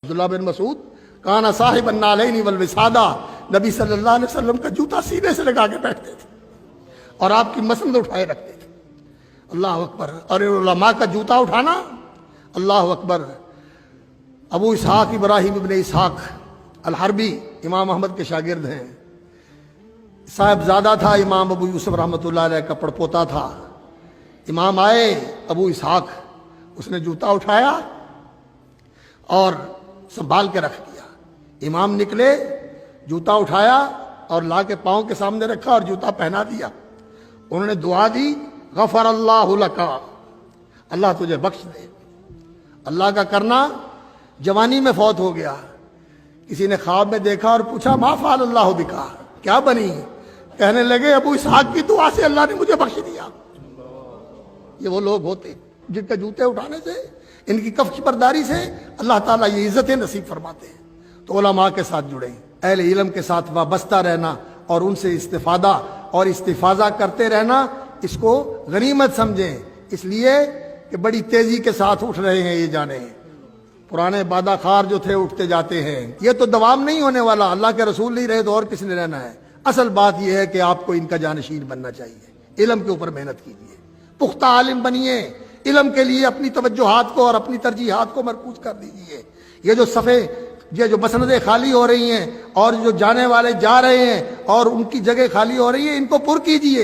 عبداللہ بن مسعود کانا صاحب النعلین والوسادہ، نبی صلی اللہ علیہ وسلم کا جوتا سینے سے لگا کے بیٹھتے تھے اور آپ کی مسند اٹھائے رکھتے تھے۔ اللہ اکبر۔ اور علماء کا جوتا اٹھانا، اللہ اکبر۔ ابو اسحاق ابراہیم ابن اسحاق الحربی امام احمد کے شاگرد ہیں، صاحبزادہ تھا امام ابو یوسف رحمۃ اللہ علیہ کا، پڑپوتا تھا۔ امام آئے، ابو اسحاق، اس نے جوتا اٹھایا اور سنبھال کے رکھ دیا۔ امام نکلے، جوتا اٹھایا اور لا کے پاؤں کے سامنے رکھا اور جوتا پہنا دیا۔ انہوں نے دعا دی، غفر اللہ لکا، اللہ تجھے بخش دے۔ اللہ کا کرنا، جوانی میں فوت ہو گیا۔ کسی نے خواب میں دیکھا اور پوچھا ما فعل اللہ بکا، کیا بنی؟ کہنے لگے ابو اسحاق کی دعا سے اللہ نے مجھے بخش دیا۔ یہ وہ لوگ ہوتے جن کے جوتے اٹھانے سے، ان کی کف برداری سے اللہ تعالیٰ یہ عزتیں نصیب فرماتے ہیں۔ تو علماء کے ساتھ جڑیں، اہل علم کے ساتھ وابستہ رہنا اور ان سے استفادہ اور استفاضہ کرتے رہنا، اس کو غنیمت سمجھیں، اس لیے کہ بڑی تیزی کے ساتھ اٹھ رہے ہیں یہ جانیں۔ پرانے بادہ خار جو تھے اٹھتے جاتے ہیں، یہ تو دوام نہیں ہونے والا۔ اللہ کے رسول نہیں رہے تو اور کس نے رہنا ہے؟ اصل بات یہ ہے کہ آپ کو ان کا جانشین بننا چاہیے۔ علم کے اوپر محنت کیجیے، پختہ عالم بنیے، علم کے لیے اپنی توجہات کو اور اپنی ترجیحات کو مرکوز کر دیجیے۔ یہ جو صفحے، یہ جو مسندیں خالی ہو رہی ہیں اور جو جانے والے جا رہے ہیں اور ان کی جگہ خالی ہو رہی ہے، ان کو پر کیجیے،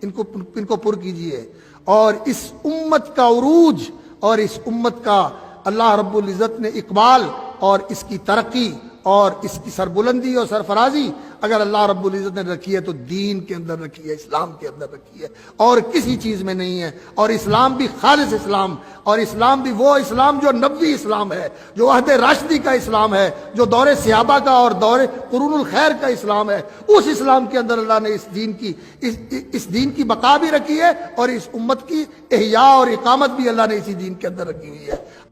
ان کو پر کیجیے۔ اور اس امت کا عروج اور اس امت کا اللہ رب العزت نے اقبال اور اس کی ترقی اور اس کی سربلندی اور سرفرازی اگر اللہ رب العزت نے رکھی ہے تو دین کے اندر رکھی ہے، اسلام کے اندر رکھی ہے، اور کسی چیز میں نہیں ہے۔ اور اسلام بھی خالص اسلام، اور اسلام بھی وہ اسلام جو نبوی اسلام ہے، جو عہد راشدی کا اسلام ہے، جو دور صحابہ کا اور دور قرون الخیر کا اسلام ہے، اس اسلام کے اندر اللہ نے اس دین کی بقا بھی رکھی ہے اور اس امت کی احیاء اور اقامت بھی اللہ نے اسی دین کے اندر رکھی ہوئی ہے۔